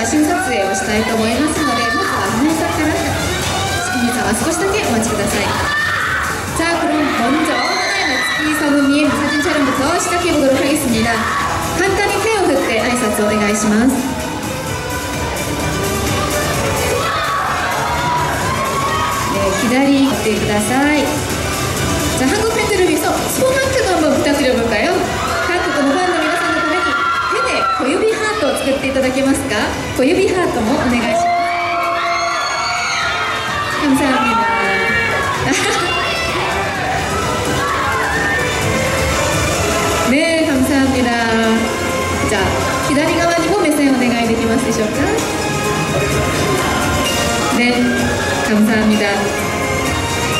真撮影をしたいと思いますので、まずは皆さんから皆さんは少しだけお待ちください。자, 그럼 먼저 하나의 나츠키 성우님 사진 촬영부터 시작해 보도록 하겠습니다. 간단히 태우 그때挨拶 お願いします. 네, 기다리고ください. 자, 한국 팬들을 위해서 손 하트도 한번 부탁드려볼까요? 한국のファンの皆さんのために手で小指ハートを作っていただけますか? 小指ハートもお願いします. 감사합니다. 네, 감사합니다. 자, 左側にも目線お願いできますでしょうか? 네, 감사합니다.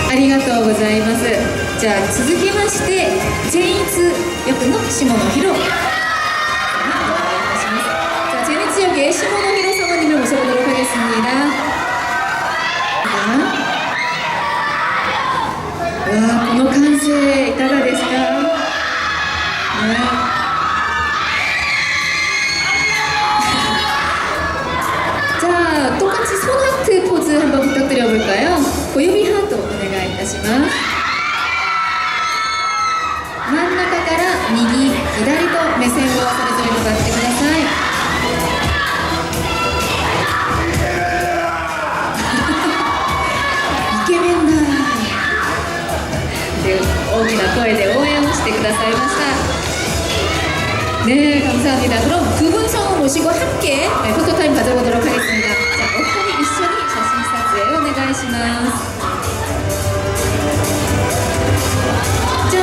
ありがとうございます. 자, 続きまして、善逸役の下野紘. 자, 제니츠 역의 시모노 히로 사모님을 모셔보도록 하겠습니다. 와, この歓声いかがですか? 네. 자, 똑같이 손 하트 포즈 한번 부탁드려볼까요? 고유비 하트 お願いいたします. 真ん中から右、左と目線をそれぞれ向かってください. 이케맨다. 大きな声で応援をしてくださいました. 네, 감사합니다. 그럼 두 분 성우 모시고 함께 포토타임 가져보도록 하겠습니다. 자, 어머니 이슈니 사진撮影 お願いします. 자,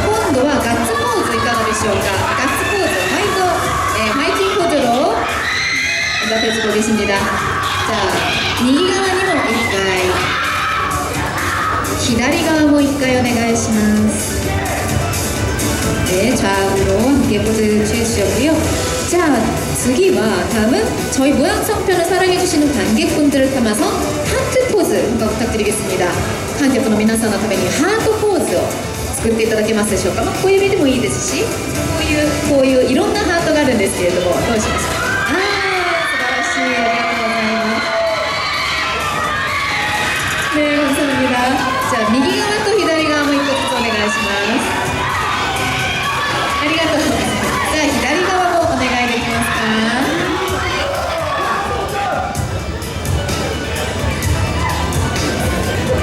今度はガッツポーズいかがでしょうか? 가츠 포즈, 화이팅 포즈로 응답해 보겠습니다. 자, 右側にも1回. 左側も1回お願いします. 네, 좌우로 함께 포즈 취해주셨고요. 자, 次は 다음은 저희 모양성편을 사랑해주시는 관객분들을 담아서 하트 포즈 한번 부탁드리겠습니다. 관객분の皆さんのためにハートポーズを作っていただけますでしょうか? 小指でもいいですし、こういういろんなハートがあるんですけれども、どうしますか? 素晴らしい。ありがとうございます. 네, 감사합니다. 자, 右側と左側も一個ずつお願いします。ありがとうございます。じゃあ左側もお願いできますか。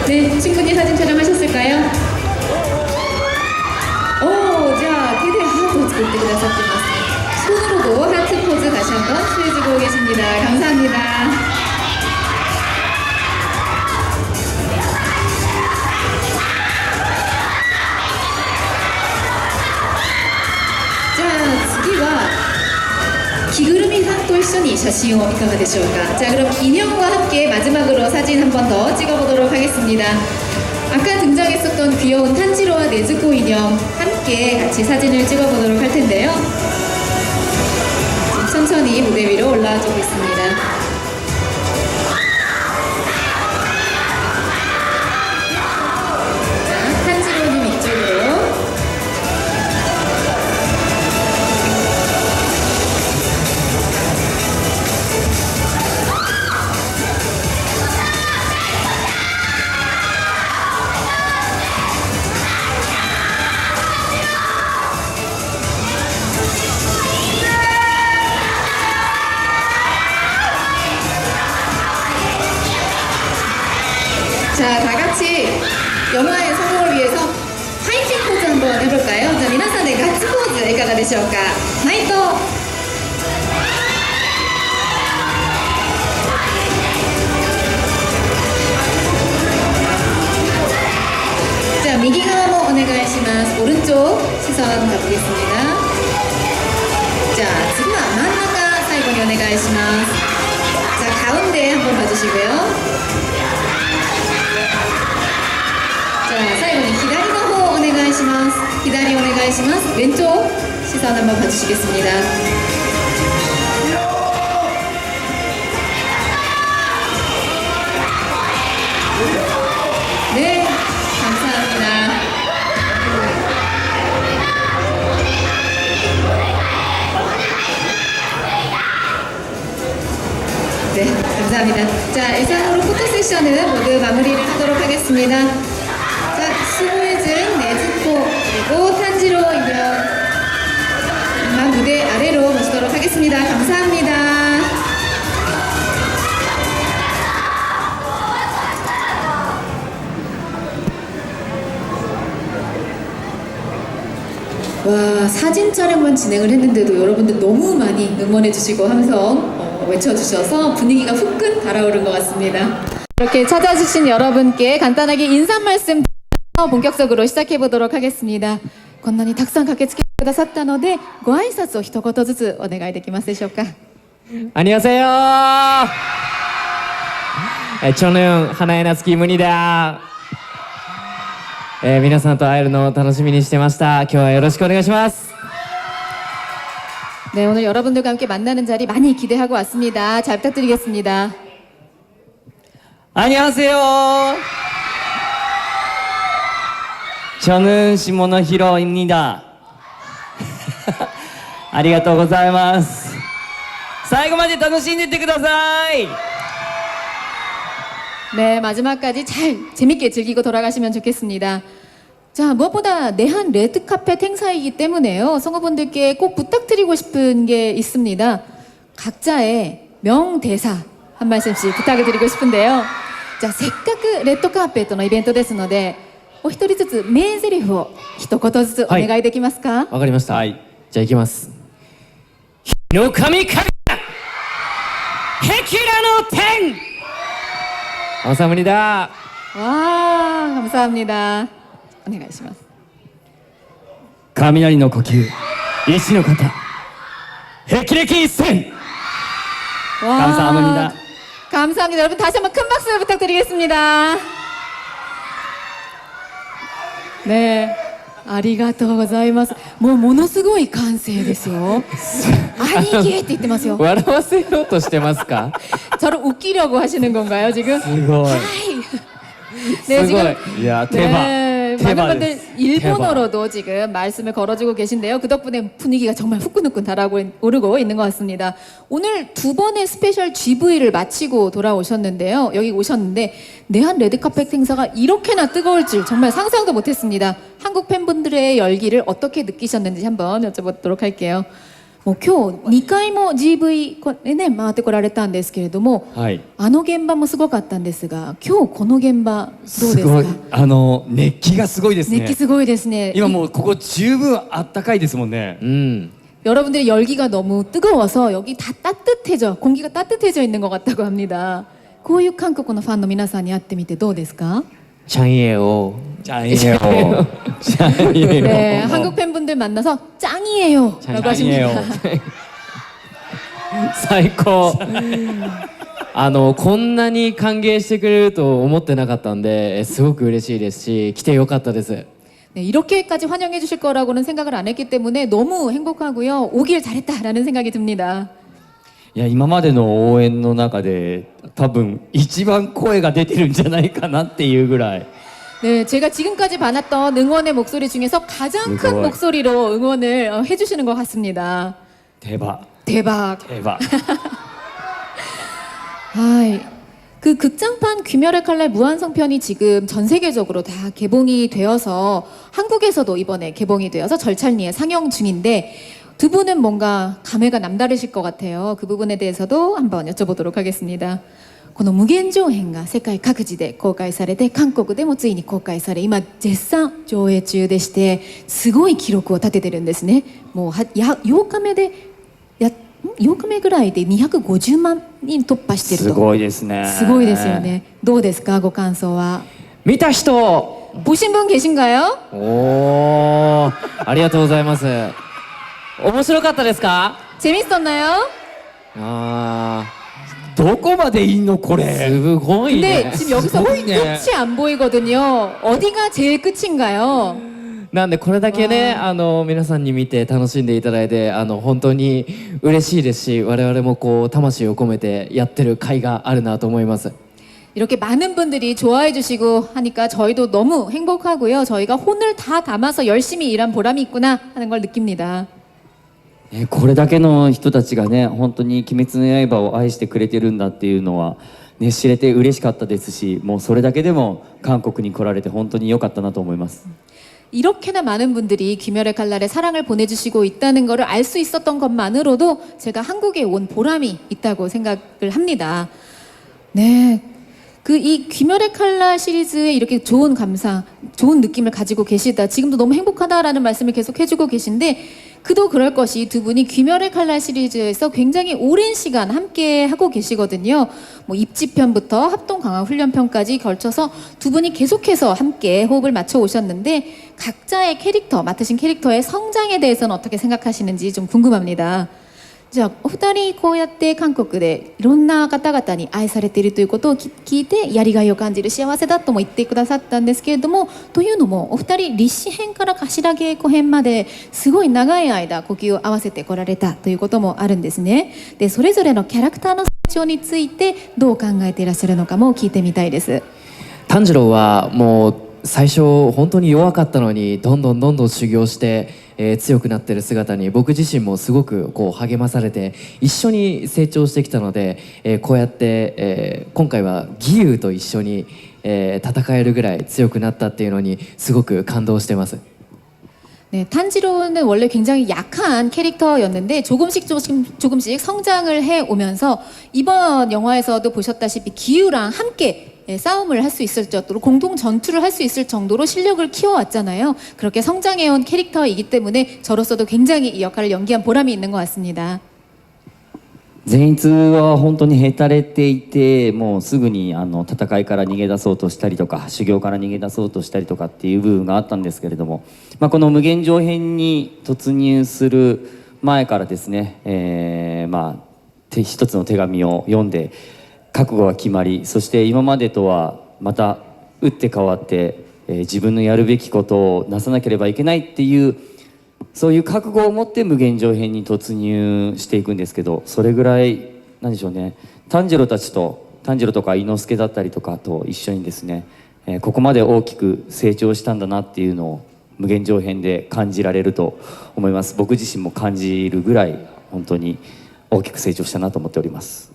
네, 충분히 사진 촬영하셨을까요? 오, 자, 테대 하트 作ってくださってます. 손으로도 하트 포즈 다시 한번 취해주고 계십니다. 감사합니다. 기구름이 또 一緒に写真をいかがでしょうか? 자, 그럼 인형과 함께 마지막으로 사진 한 번 더 찍어보도록 하겠습니다. 아까 등장했었던 귀여운 탄지로와 네즈코 인형 함께 같이 사진을 찍어보도록 할 텐데요. 천천히 무대 위로 올라와주고 있습니다. 자, 다 같이 영화의 성공을 위해서 화이팅 포즈 한번 해볼까요? 자, 皆さんでガッツポーズいかがでしょうか? ファイト! 자, 右側もお願いします. 오른쪽 시선 가보겠습니다. 자, 次は真ん中最後にお願いします. 자, 가운데 한번 봐주시고요. 자, 最後に左の方お願いします. 左お願いします. 왼쪽 시선 한번 봐주시겠습니다. 네, 감사합니다. 네, 감사합니다. 자, 이상으로 포토 세션은 모두 마무리를 하도록 하겠습니다. 자, 수호해준 네즈코 그리고 탄지로 이면 무대 아래로 모시도록 하겠습니다. 감사합니다. 와, 사진 촬영만 진행을 했는데도 여러분들 너무 많이 응원해주시고 함성 외쳐주셔서 분위기가 후끈 달아오른 것 같습니다. 이렇게 찾아주신 여러분께 간단하게 인사 말씀 드리면서 본격적으로 시작해보도록 하겠습니다. こんなにたくさん駆けつけてくださったのでご挨拶を一言ずつお願いできますでしょうか。 안녕하세요. 저는 하나의 나츠키 문이다. 皆さんと会えるのを楽しみにしてました。今日はよろしくお願いします。 네, 오늘 여러분들과 함께 만나는 자리 많이 기대하고 왔습니다. 잘 부탁드리겠습니다. 안녕하세요. 저는 시모노히로입니다. ありがとうございます。最後まで楽しんでってください。 네, 마지막까지 잘 재밌게 즐기고 돌아가시면 좋겠습니다. 자, 무엇보다 내한 레드카펫 행사이기 때문에요. 성우분들께 꼭 부탁드리고 싶은 게 있습니다. 각자의 명대사 한 말씀씩 부탁을 드리고 싶은데요. 자, せっかくレッドカーペットのイベントですので、お一人ずつ名台詞を一言ずつお願いできますか？わかりました。はい。じゃあ行きます。日の神かが壁らの天。 감사합니다. 와, 감사합니다. お願いします。雷の呼吸、石の型、霹靂一閃。 와, 감사합니다. 감사합니다. 여러분 다시 한번 큰 박수 부탁드리겠습니다. 네, ありがとうございます。もうものすごい歓声ですよ。兄貴って言ってますよ。笑わせようとしてますか？ 저를 웃기려고 하시는 건가요 지금? すごい。 네, すご 지금 い。いや、手羽。 네, 많은 분들 일본어로도 지금 말씀을 걸어주고 계신데요. 그 덕분에 분위기가 정말 후끈후끈 달아오르고 있는 것 같습니다. 오늘 두 번의 스페셜 GV를 마치고 돌아오셨는데요. 여기 오셨는데 내한 레드카펫 행사가 이렇게나 뜨거울 줄 정말 상상도 못했습니다. 한국 팬분들의 열기를 어떻게 느끼셨는지 한번 여쭤보도록 할게요. もう今日2回も GV でね回ってこられたんですけれども、はい。あの現場もすごかったんですが、今日この現場どうですか？すごい。熱気がすごいですね。熱気すごいですね。今もうここ十分あったかいですもんね。 여러분들의 열기가 너무 뜨거워서 여기 다 따뜻해져, 공기가 따뜻해져 있는 것 같다고 합니다. こういう韓国のファンの皆さんに会ってみてどうですか？ 짱이에요. 짱이에요. 네, 한국 팬분들 만나서 짱이에요 라고 하십니다. 最高。こんなに歓迎してくれると思ってなかったんで、すごく嬉しいですし、来てよかったです。 네, 이렇게까지 환영해 주실 거라고는 생각을 안 했기 때문에 너무 행복하고요. 오길 잘했다라는 생각이 듭니다. いや今までの応援の中で多分一番声が出てるんじゃないかなっていうぐらい。 네, 제가 지금까지 받았던 응원의 목소리 중에서 가장 큰 목소리로 응원을 해주시는 것 같습니다. 대박. 대박. 대박. 하이. 그 극장판 귀멸의 칼날 무한성편이 지금 전 세계적으로 다 개봉이 되어서 한국에서도 이번에 개봉이 되어서 절찬리에 상영 중인데 두 분은 뭔가 감회가 남다르실 것 같아요. 그 부분에 대해서도 한번 여쭤보도록 하겠습니다. この無限上編が世界各地で公開されて韓国でもついに公開され今絶賛上映中でしてすごい記録を立ててるんですね。もう8日目で8日目ぐらいで250万人突破してると。すごいですね。すごいですよね。どうですかご感想は。見た人。 보신 분 계신가요? おー、ありがとうございます。面白かったですか？ 재밌었나요? どこまでいいのこれ。すごいね。 근데 지금 여기서 끝이 안 보이거든요. 어디가 제일 끝인가요? なんでこれだけね、皆さんに見て楽しんでいただいて本当に嬉しいですし我々もこう魂を込めてやってる甲斐があるなと思います。 이렇게 많은 분들이 좋아해 주시고 하니까 저희도 너무 행복하고요. 저희가 혼을 다 담아서 열심히 일한 보람이 있구나 하는 걸 느낍니다. これだけの人たちがね本当に「鬼滅の刃」を愛してくれてるんだっていうのは、ね、知れて嬉しかったですし、もうそれだけでも韓国に来られて本当に良かったなと思います。 이렇게나 많은 분들이 귀멸의 칼날에 사랑을 보내주시고 있다는 것을 알 수 있었던 것만으로도 제가 한국에 온 보람이 있다고 생각을 합니다. 네. 그 이 귀멸의 칼날 시리즈에 이렇게 좋은 감상, 좋은 느낌을 가지고 계시다. 지금도 너무 행복하다라는 말씀을 계속 해주고 계신데, 그도 그럴 것이 두 분이 귀멸의 칼날 시리즈에서 굉장히 오랜 시간 함께 하고 계시거든요. 뭐 입지편부터 합동 강화 훈련편까지 걸쳐서 두 분이 계속해서 함께 호흡을 맞춰 오셨는데, 각자의 캐릭터, 맡으신 캐릭터의 성장에 대해서는 어떻게 생각하시는지 좀 궁금합니다. じゃあお二人こうやって韓国でいろんな方々に愛されているということを聞いてやりがいを感じる、幸せだとも言ってくださったんですけれども、というのもお二人立志編から頭稽古編まですごい長い間呼吸を合わせてこられたということもあるんですね。でそれぞれのキャラクターの成長についてどう考えていらっしゃるのかも聞いてみたいです。炭治郎はもう最初本当に弱かったのにどんどん修行して、強くなっている姿に僕自身もすごくこう励まされて一緒に成長してきたので、こうやって、今回は義勇と一緒に、戦えるぐらい強くなったっていうのにすごく感動してます。 네, 탄지로는 원래 굉장히 약한 캐릭터였는데 조금씩 성장을 해 오면서 이번 영화에서도 보셨다시피 기우랑 함께 싸움을 할 수 있을 정도로 공동 전투를 할 수 있을 정도로 실력을 키워왔잖아요. 그렇게 성장해온 캐릭터이기 때문에 저로서도 굉장히 이 역할을 연기한 보람이 있는 것 같습니다. 善逸は本当にへたれていて、もうすぐに戦いから逃げ出そうとしたりとか修行から逃げ出そうとしたりとかっていう部分があったんですけれども、この無限上編に突入する前からですね、一つの手紙を読んで覚悟が決まり、そして今までとはまた打って変わって、自分のやるべきことをなさなければいけないっていうそういう覚悟を持って無限上編に突入していくんですけど、それぐらいなんでしょうね、炭治郎とか伊之助だったりとかと一緒にですね、ここまで大きく成長したんだなっていうのを無限上編で感じられると思います。僕自身も感じるぐらい本当に大きく成長したなと思っております。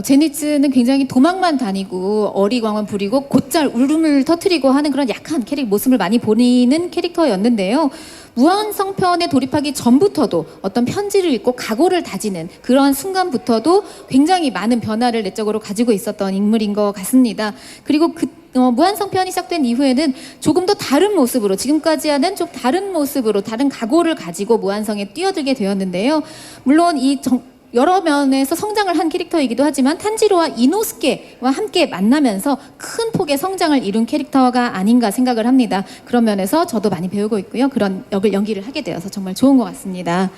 제니츠는 굉장히 도망만 다니고 어리광을 부리고 곧잘 울음을 터뜨리고 하는 그런 약한 모습을 많이 보이는 캐릭터였는데요. 무한성편에 돌입하기 전부터도 어떤 편지를 읽고 각오를 다지는 그런 순간부터도 굉장히 많은 변화를 내적으로 가지고 있었던 인물인 것 같습니다. 그리고 무한성편이 시작된 이후에는 조금 더 다른 모습으로, 지금까지와는 좀 다른 모습으로 다른 각오를 가지고 무한성에 뛰어들게 되었는데요. 물론 여러 면에서 성장을 한 캐릭터이기도 하지만 탄지로와 이노스케와 함께 만나면서 큰 폭의 성장을 이룬 캐릭터가 아닌가 생각을 합니다. 그런 면에서 저도 많이 배우고 있고요. 그런 역을 연기를 하게 되어서 정말 좋은 것 같습니다.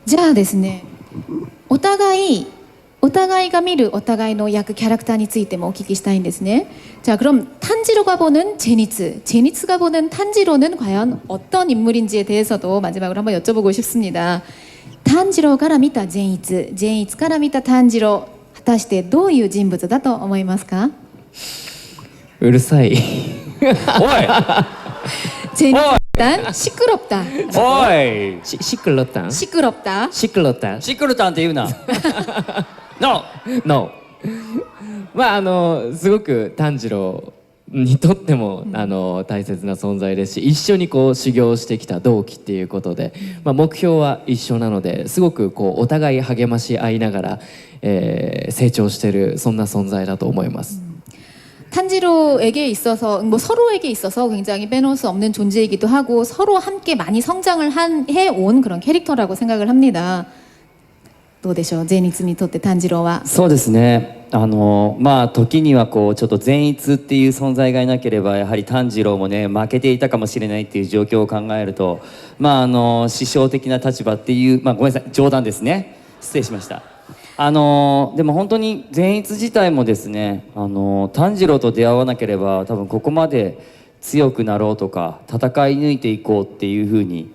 자, ですね。お互いが見るお互いの役キャラクターについてもお聞きしたいんですね。자, 그럼 탄지로가 보는 제니츠가 보는 탄지로는 과연 어떤 인물인지에 대해서도 마지막으로 한번 여쭤보고 싶습니다. 炭治郎から見た善逸から見た炭治郎、果たしてどういう人物だと思いますか？うるさい。 오이! 제니츠 일단 시끄럽다. 오이! 시끌렀다. 시끄럽다. 시끌렀다. シクルタンって言うな。No! No. すごく炭治郎にとっても、大切な存在ですし、一緒にこう修行してきた同期っていうことで、目標は一緒なのですごくこうお互い励まし合いながら、成長してるそんな存在だと思います。 탄지로에게 있어서 서로에게 있어서 굉장히 빼놓을 수 없는 존재이기도 하고 서로 함께 많이 성장을 해온 그런 캐릭터라고 생각을 합니다. どうでしょう、善逸にとって炭治郎は。そうですね、時にはこうちょっと善逸っていう存在がいなければやはり炭治郎もね負けていたかもしれないっていう状況を考えると、師匠的な立場っていう、ごめんなさい冗談ですね、失礼しました。でも本当に善逸自体もですね、炭治郎と出会わなければ多分ここまで強くなろうとか戦い抜いていこうっていうふうに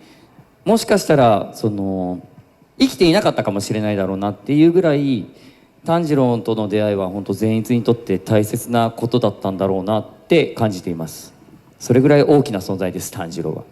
もしかしたら生きていなかったかもしれないだろうなっていうぐらい、炭治郎との出会いは本当善逸にとって大切なことだったんだろうなって感じています。それぐらい大きな存在です、炭治郎は。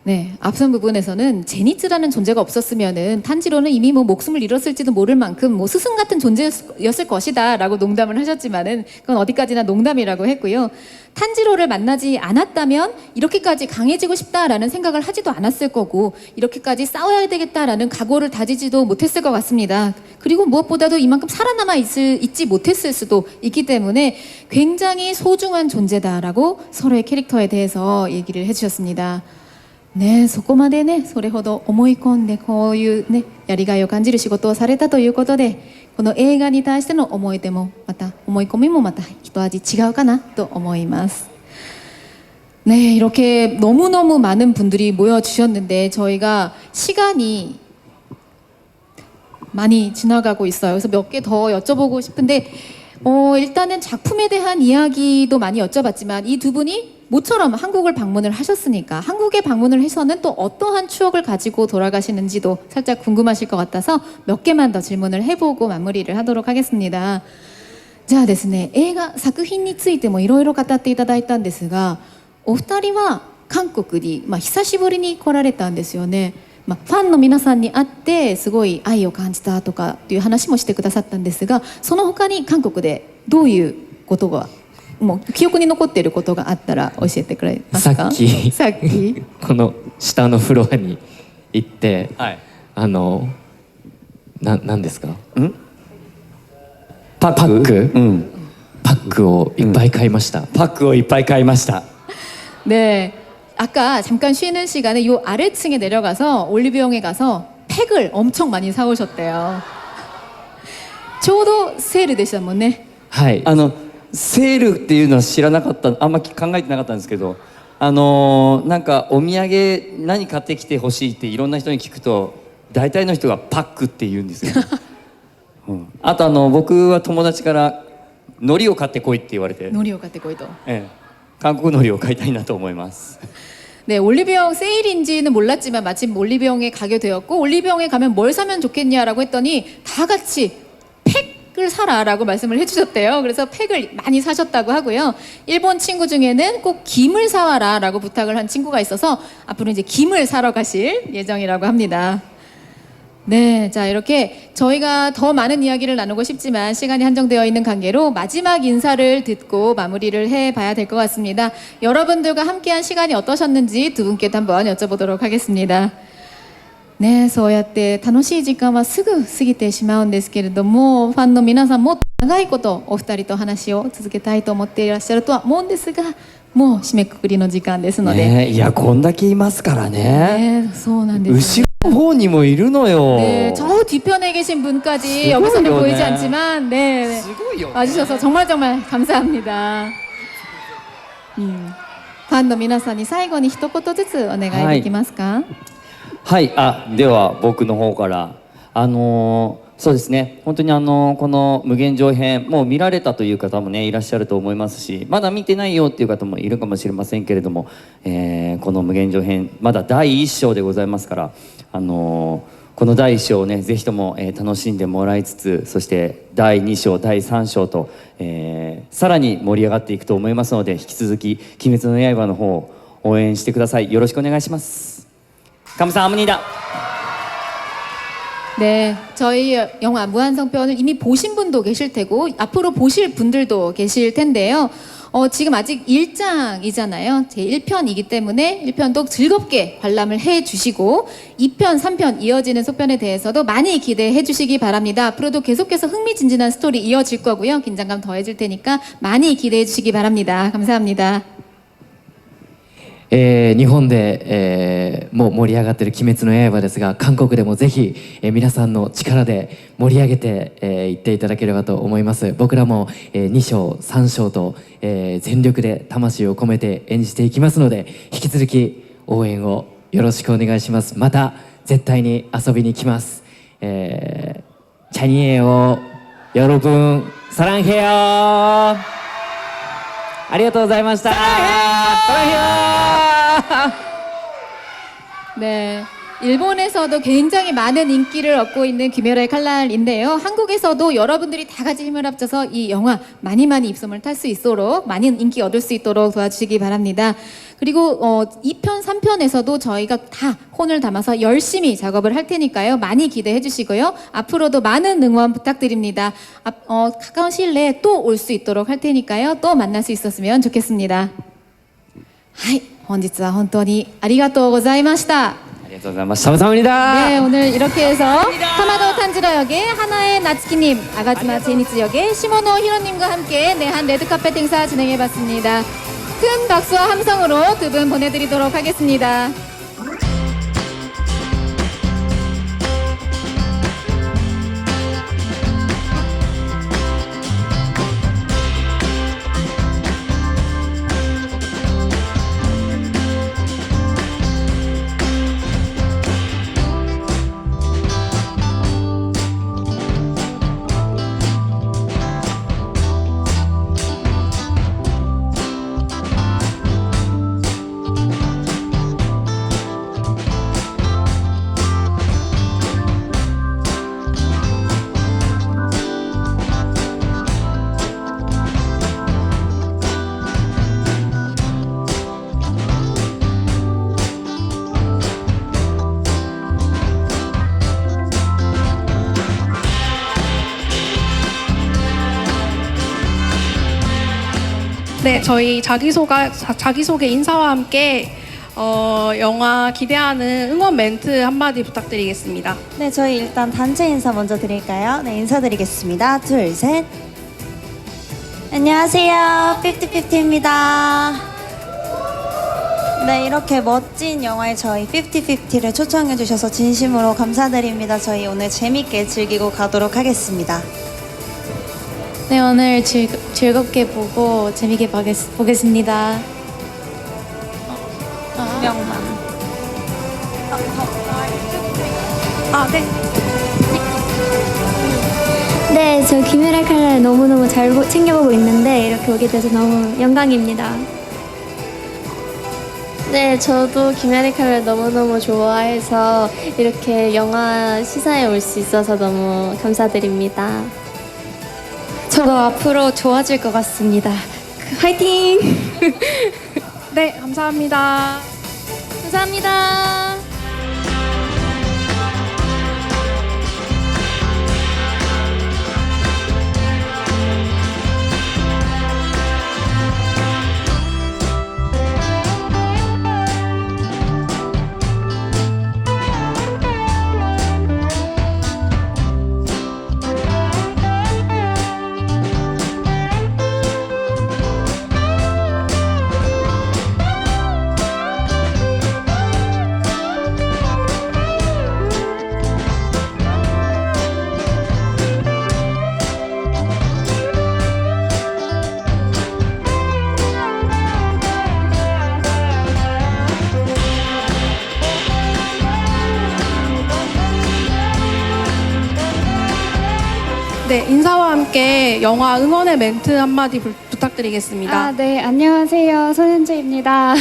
네, 앞선 부분에서는 제니츠라는 존재가 없었으면은 탄지로는 이미 뭐 목숨을 잃었을지도 모를 만큼 뭐 스승 같은 존재였을 것이다라고 농담을 하셨지만은 그건 어디까지나 농담이라고 했고요. 탄지로를 만나지 않았다면 이렇게까지 강해지고 싶다라는 생각을 하지도 않았을 거고 이렇게까지 싸워야 되겠다라는 각오를 다지지도 못했을 것 같습니다. 그리고 무엇보다도 이만큼 살아남아 있지 못했을 수도 있기 때문에 굉장히 소중한 존재다라고 서로의 캐릭터에 대해서 얘기를 해주셨습니다.ね、そこまでね、それほど思い込んでこういうね、やりがいを感じる仕事をされたということで、この映画に対しての思い出もまた思い込みもまた一味違うかなと思います。 네, 이렇게 너무너무 많은 분들이 모여주셨는데 저희가 시간이 많이 지나가고 있어요. 그래서 몇 개 더 여쭤보고 싶은데 일단은 작품에 대한 이야기도 많이 여쭤봤지만 이 두 분이 모처럼 한국을 방문을 하셨으니까 한국에 방문을 해서는 또 어떠한 추억을 가지고 돌아가시는지도 살짝 궁금하실 것 같아서 몇 개만 더 질문을 해보고 마무리를 하도록 하겠습니다. じゃあですね、映画作品についてもいろいろ語っていただいたんですが、お二人は韓国に、久しぶりに来られたんですよね。ファンの皆さんに会ってすごい愛を感じたとかっていう話もしてくださったんですが、その他に韓国でどういうことがもう記憶に残っていることがあったら教えてくれますか？さっきこの下のフロアに行って、はい、なんですか？パック？うん。パックをいっぱい買いました。パックをいっぱい買いました。 네, 아까 잠깐 쉬는 시간에 요 아래층에 내려가서 올리브영에 가서 팩을 엄청 많이 사오셨대요. ちょうどセールでしたもんね。はい。セールっていうのは知らなかった、あんま考えてなかったんですけど、なんかお土産何買ってきてほしいっていろんな人に聞くと大体の人がパックって言うんですよ、あと僕は友達から海苔を買ってこいって言われて、海苔を買ってこいと、 韓国海苔を買いたいなと思います。 네, 올리브영 세일인지는 몰랐지만 마침 올리브영에 가게 되었고 올리브영에 가면 뭘 사면 좋겠냐라고 했더니 다 같이 팩을 사라라고 말씀을 해주셨대요. 그래서 팩을 많이 사셨다고 하고요. 일본 친구 중에는 꼭 김을 사와라라고 부탁을 한 친구가 있어서 앞으로 이제 김을 사러 가실 예정이라고 합니다. 네, 자 이렇게 저희가 더 많은 이야기를 나누고 싶지만 시간이 한정되어 있는 관계로 마지막 인사를 듣고 마무리를 해봐야 될 것 같습니다. 여러분들과 함께한 시간이 어떠셨는지 두 분께도 한번 여쭤보도록 하겠습니다. 네, そうやって楽しい時間はすぐ過ぎてしまうんですけれども、ファンの皆さんも長いことお二人と話を続けたいと思っていらっしゃるとは思うんですが、もう締めくくりの時間ですので、ね、いやこんだけいますからね。ね、そうなんですよね。 後ろの方にもいるのよ。 네, 저 뒤편에 계신 분까지 여기서는 보이지 않지만 네, 와주셔서 정말 감사합니다. ファンの皆さんに最後に一言ずつお願いできますか？はい、では僕の方からそうですね、本当にこの無限上編もう見られたという方もねいらっしゃると思いますし、まだ見てないよっていう方もいるかもしれませんけれども、この無限上編まだ第1章でございますから、この第1章をねぜひとも、楽しんでもらいつつ、そして第2章第3章と、さらに盛り上がっていくと思いますので、引き続き「鬼滅の刃」の方を応援してください。よろしくお願いします。감사합니다. 네, 저희 영화 무한성편을 이미 보신 분도 계실 테고 앞으로 보실 분들도 계실 텐데요. 지금 아직 1장이잖아요. 제 1편이기 때문에 1편도 즐겁게 관람을 해주시고 2편, 3편 이어지는 소편에 대해서도 많이 기대해 주시기 바랍니다. 앞으로도 계속해서 흥미진진한 스토리 이어질 거고요. 긴장감 더해질 테니까 많이 기대해 주시기 바랍니다. 감사합니다. 日本で、もう盛り上がってる「鬼滅の刃」ですが、韓国でもぜひ、皆さんの力で盛り上げてい、っていただければと思います。僕らも、2章3章と、全力で魂を込めて演じていきますので、引き続き応援をよろしくお願いします。また絶対に遊びに来ます。チャニエをよろぶんサランヘヨー、ありがとうございました。 네, 일본에서도 굉장히 많은 인기를 얻고 있는 귀멸의 칼날인데요. 한국에서도 여러분들이 다 같이 힘을 합쳐서 이 영화 많이 입소문을 탈 수 있도록 많은 인기 얻을 수 있도록 도와주시기 바랍니다. 그리고 2편, 3편에서도 저희가 다 혼을 담아서 열심히 작업을 할 테니까요. 많이 기대해 주시고요. 앞으로도 많은 응원 부탁드립니다. 가까운 시일 내에 또 올 수 있도록 할 테니까요. 또 만날 수 있었으면 좋겠습니다. はい、本日は本当にありがとうございました。 ありがとうございます。감사합니다. 네, 오늘 이렇게 해서 타마도 탄지로 역의 하나의 나츠키님, 아가지마 제니츠 역의 시모노 히로님과 함께 내한 레드카펫 행사 진행해봤습니다. 큰 박수와 함성으로 두 분 보내드리도록 하겠습니다. 네, 저희 자기소개 인사와 함께 영화 기대하는 응원 멘트 한마디 부탁드리겠습니다. 네, 저희 일단 단체 인사 먼저 드릴까요? 네, 인사드리겠습니다. 둘, 셋. 안녕하세요. 5050입니다. 네, 이렇게 멋진 영화에 저희 5050를 초청해주셔서 진심으로 감사드립니다. 저희 오늘 재밌게 즐기고 가도록 하겠습니다. 네, 오늘 즐겁게 보고 재밌게 보겠습니다. 명만. 네. 네, 저 김연의 칼날 너무너무 잘 챙겨보고 있는데 이렇게 오게 돼서 너무 영광입니다. 네, 저도 김연의 칼날 너무너무 좋아해서 이렇게 영화 시사에 올 수 있어서 너무 감사드립니다. 저도 앞으로 좋아질 것 같습니다. 화이팅! 네, 감사합니다. 감사합니다. 네, 인사와 함께 영화 응원의 멘트 한마디 부탁드리겠습니다. 네, 안녕하세요. 손현주입니다.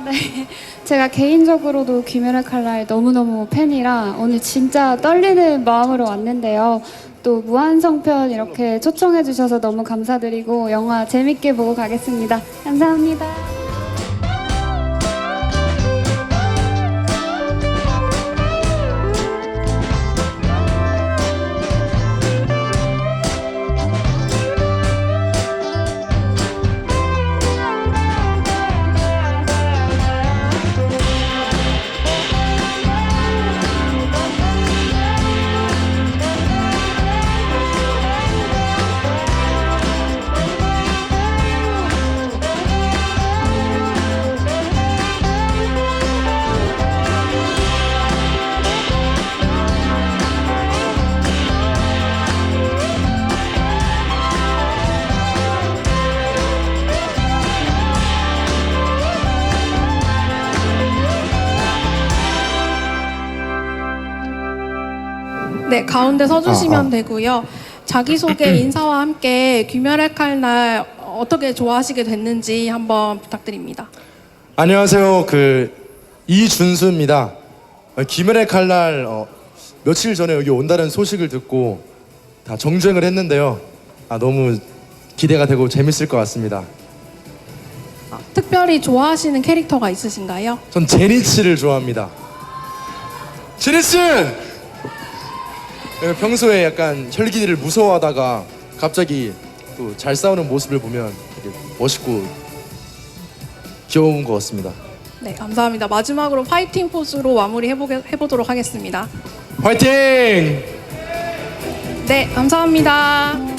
네, 제가 개인적으로도 귀멸의 칼날 너무너무 팬이라 오늘 진짜 떨리는 마음으로 왔는데요. 또 무한성편 이렇게 초청해주셔서 너무 감사드리고 영화 재밌게 보고 가겠습니다. 감사합니다. 네, 가운데 서주시면 되고요. 자기소개 인사와 함께 귀멸의 칼날 어떻게 좋아하시게 됐는지 한번 부탁드립니다. 안녕하세요. 이준수입니다. 귀멸의 칼날 며칠 전에 여기 온다는 소식을 듣고 다 정주행을 했는데요. 너무 기대가 되고 재밌을 것 같습니다. 특별히 좋아하시는 캐릭터가 있으신가요? 전 제니츠를 좋아합니다. 제니츠! 내가 평소에 약간 혈기들을 무서워하다가 갑자기 또 잘 싸우는 모습을 보면 되게 멋있고 귀여운 것 같습니다. 네, 감사합니다. 마지막으로 파이팅 포즈로 해보도록 하겠습니다. 화이팅! 네, 감사합니다.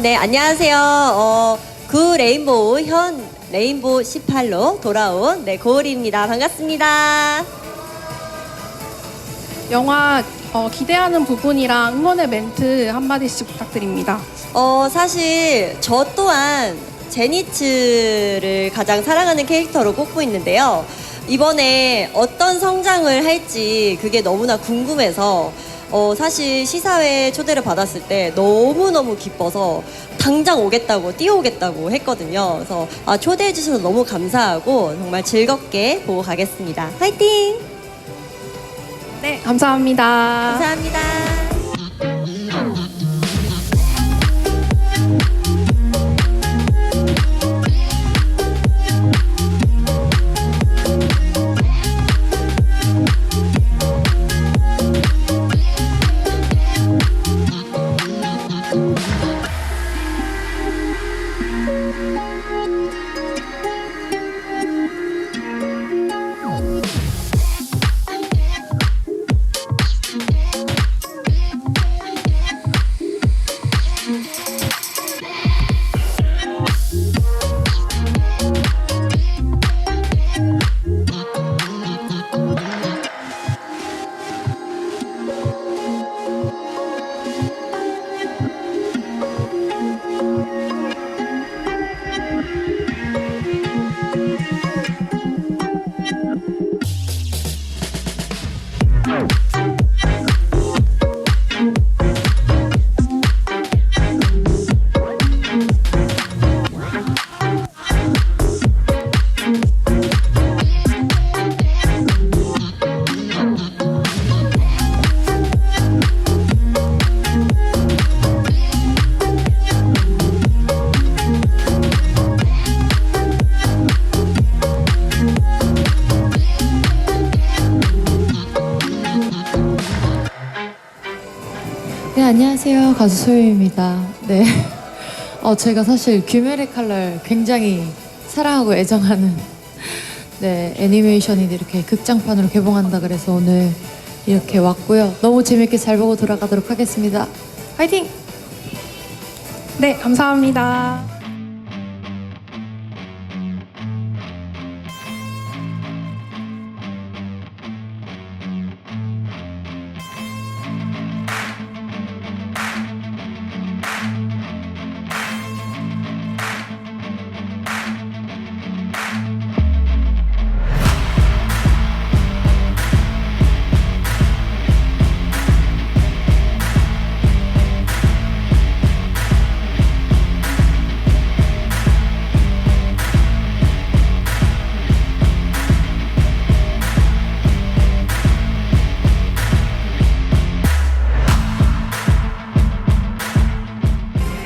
네, 안녕하세요. 구 레인보우 현 레인보우 18로 돌아온 고을입니다. 반갑습니다. 영화 기대하는 부분이랑 응원의 멘트 한마디씩 부탁드립니다. 사실 저 또한 제니츠를 가장 사랑하는 캐릭터로 꼽고 있는데요. 이번에 어떤 성장을 할지 그게 너무나 궁금해서 사실 시사회 초대를 받았을 때 너무너무 기뻐서 당장 오겠다고 뛰어오겠다고 했거든요. 그래서 초대해 주셔서 너무 감사하고 정말 즐겁게 보고 가겠습니다. 화이팅! 네, 감사합니다. 감사합니다. 네, 안녕하세요. 가수 소유입니다. 네. 제가 사실 귀멸의 칼날 굉장히 사랑하고 애정하는 네, 애니메이션이 이렇게 극장판으로 개봉한다 그래서 오늘 이렇게 왔고요. 너무 재밌게 잘 보고 돌아가도록 하겠습니다. 화이팅! 네, 감사합니다.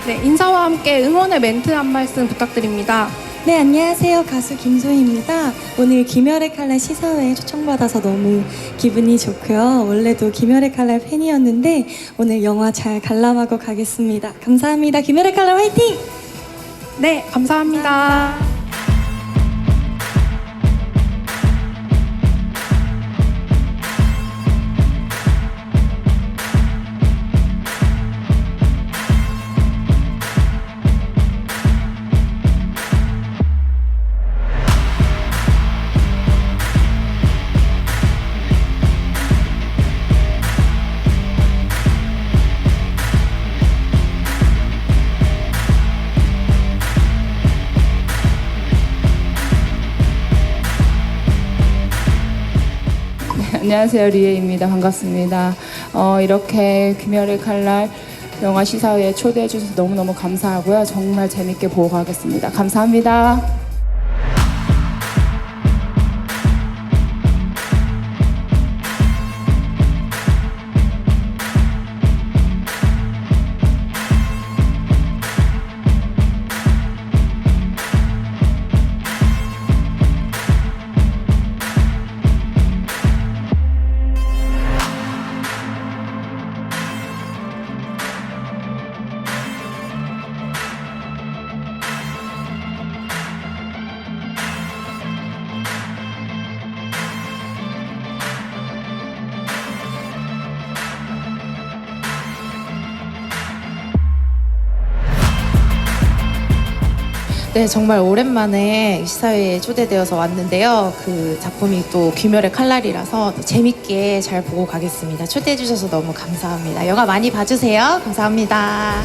네, 인사와 함께 응원의 멘트 한 말씀 부탁드립니다. 네, 안녕하세요. 가수 김소희입니다. 오늘 귀멸의 칼날 시사회에 초청받아서 너무 기분이 좋고요. 원래도 귀멸의 칼날 팬이었는데 오늘 영화 잘 관람하고 가겠습니다. 감사합니다. 귀멸의 칼날 화이팅! 네, 감사합니다. 안녕하세요, 리에입니다. 반갑습니다. 이렇게 귀멸의 칼날 영화 시사회에 초대해 주셔서 너무너무 감사하고요. 정말 재밌게 보고 가겠습니다. 감사합니다. 네, 정말 오랜만에 시사회에 초대되어서 왔는데요. 그 작품이 또 귀멸의 칼날이라서 더 재밌게 잘 보고 가겠습니다. 초대해 주셔서 너무 감사합니다. 영화 많이 봐주세요. 감사합니다.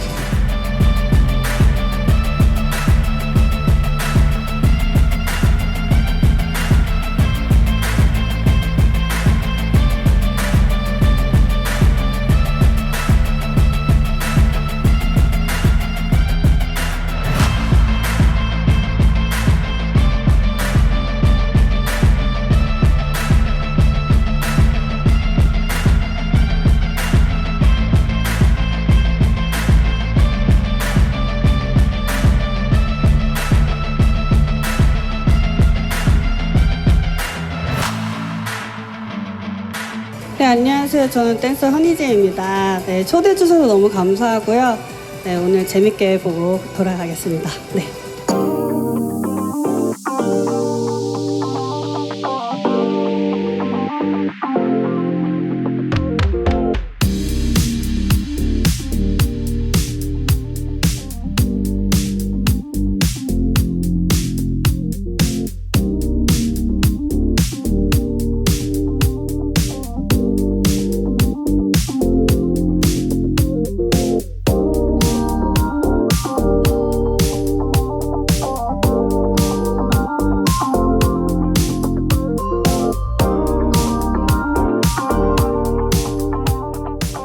네, 안녕하세요. 저는 댄서 허니제입니다. 네, 초대해 주셔서 너무 감사하고요. 네, 오늘 재밌게 보고 돌아가겠습니다. 네.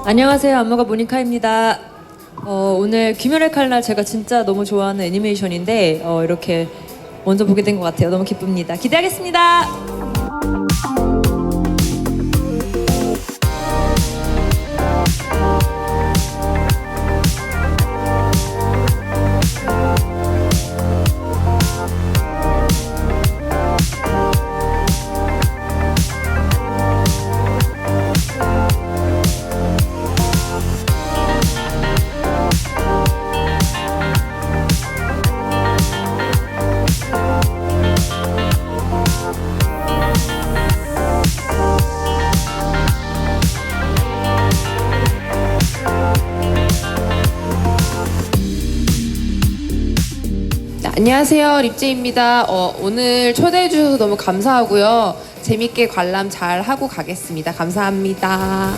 안녕하세요. 안무가 모니카입니다. 오늘 귀멸의 칼날 제가 진짜 너무 좋아하는 애니메이션인데 이렇게 먼저 보게 된 것 같아요. 너무 기쁩니다. 기대하겠습니다. 안녕하세요, 립제입니다. 오늘 초대해 주셔서 너무 감사하고요. 재밌게 관람 잘 하고 가겠습니다. 감사합니다.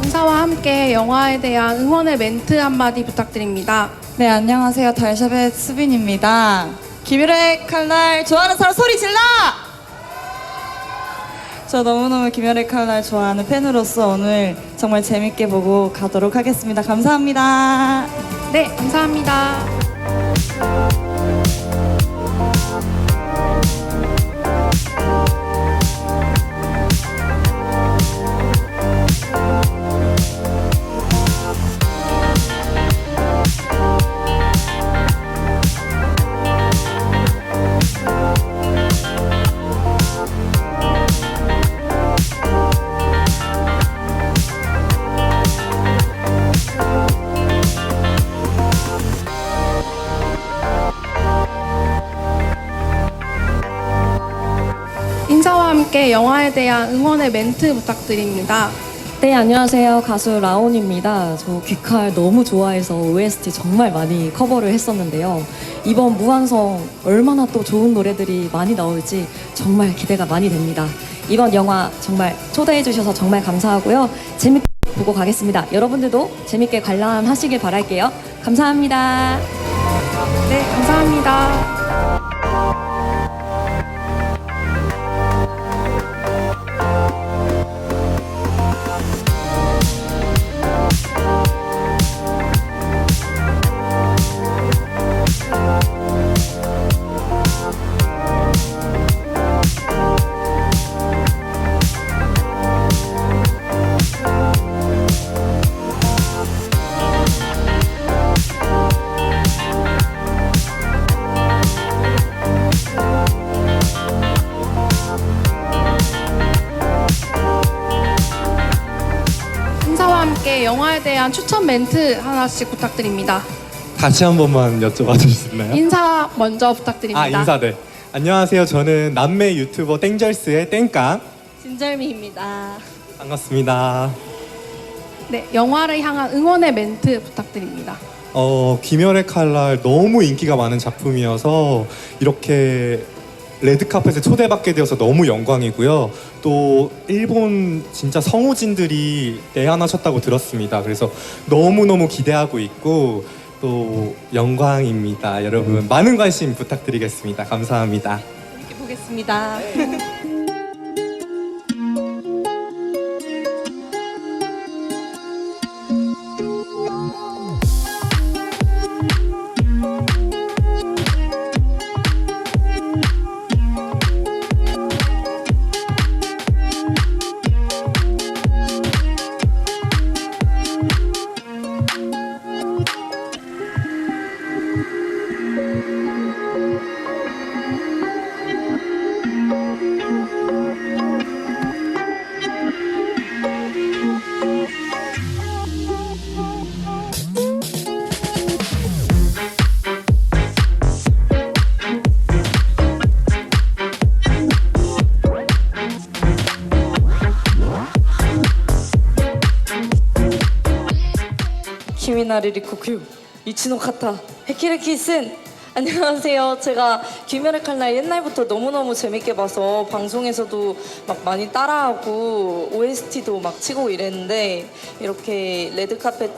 인사와 함께 영화에 대한 응원의 멘트 한마디 부탁드립니다. 네, 안녕하세요. 달샤벳 수빈입니다. 귀멸의 칼날 좋아하는 사람 소리 질러! 저 너무너무 귀멸의 칼날 좋아하는 팬으로서 오늘 정말 재밌게 보고 가도록 하겠습니다. 감사합니다. 네, 감사합니다. 함께 영화에 대한 응원의 멘트 부탁드립니다. 네, 안녕하세요. 가수 라온입니다. 저 귀칼 너무 좋아해서 OST 정말 많이 커버를 했었는데요. 이번 무한성 얼마나 또 좋은 노래들이 많이 나올지 정말 기대가 많이 됩니다. 이번 영화 정말 초대해 주셔서 정말 감사하고요. 재밌게 보고 가겠습니다. 여러분들도 재밌게 관람하시길 바랄게요. 감사합니다. 네, 감사합니다. 인사와 함께 영화에 대한 추천 멘트 하나씩 부탁드립니다. 다시 한 번만 여쭤봐 주실 수 있나요? 인사 먼저 부탁드립니다. 아, 인사 네. 안녕하세요. 저는 남매 유튜버 땡절스의 땡깡 진절미입니다. 반갑습니다. 네, 영화를 향한 응원의 멘트 부탁드립니다. 귀멸의 칼날 너무 인기가 많은 작품이어서 이렇게 레드카펫에 초대받게 되어서 너무 영광이고요. 또 일본 진짜 성우진들이 내한하셨다고 들었습니다. 그래서 너무너무 기대하고 있고 또 영광입니다. 여러분 많은 관심 부탁드리겠습니다. 감사합니다. 재밌게 보겠습니다. 키미나리 리코큐 이치노 카타 헤키레키 센. 안녕하세요. 제가 귀멸의 칼날 옛날부터 너무너무 재밌게 봐서 방송에서도 막 많이 따라하고 OST도 막 치고 이랬는데 이렇게 레드카펫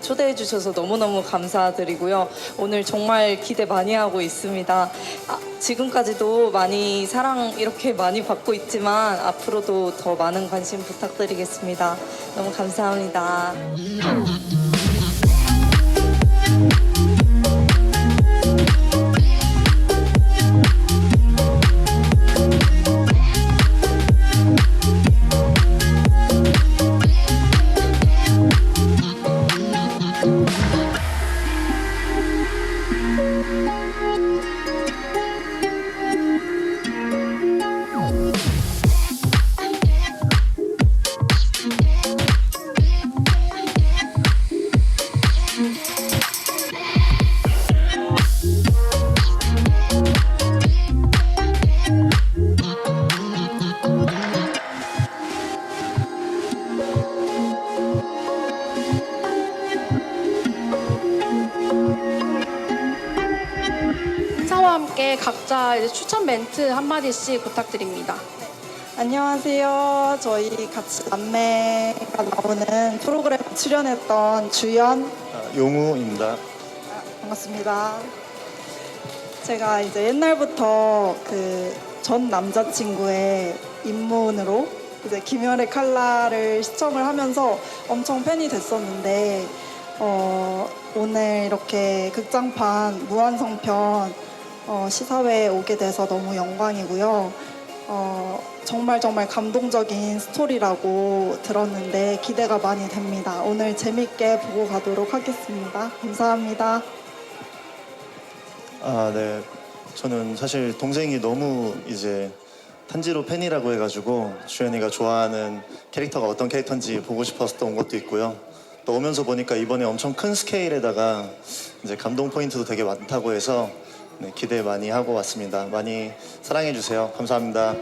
초대해 주셔서 너무너무 감사드리고요. 오늘 정말 기대 많이 하고 있습니다. 지금까지도 많이 사랑 이렇게 많이 받고 있지만 앞으로도 더 많은 관심 부탁드리겠습니다. 너무 감사합니다. 인사와 함께 각자 이제 추천 멘트 한마디씩 부탁드립니다. 안녕하세요. 저희 같이 남매가 나오는 프로그램 출연했던 주연 용우입니다. 반갑습니다. 제가 이제 옛날부터 그 전 남자친구의 입문으로 이제 김열의 칼날을 시청을 하면서 엄청 팬이 됐었는데 오늘 이렇게 극장판 무한성편 시사회에 오게 돼서 너무 영광이고요. 정말 감동적인 스토리라고 들었는데 기대가 많이 됩니다. 오늘 재밌게 보고 가도록 하겠습니다. 감사합니다. 네. 저는 사실 동생이 너무 이제 탄지로 팬이라고 해가지고 주연이가 좋아하는 캐릭터가 어떤 캐릭터인지 보고 싶어서 온 것도 있고요. 또 오면서 보니까 이번에 엄청 큰 스케일에다가 이제 감동 포인트도 되게 많다고 해서 네, 기대 많이 하고 왔습니다. 많이 사랑해 주세요. 감사합니다.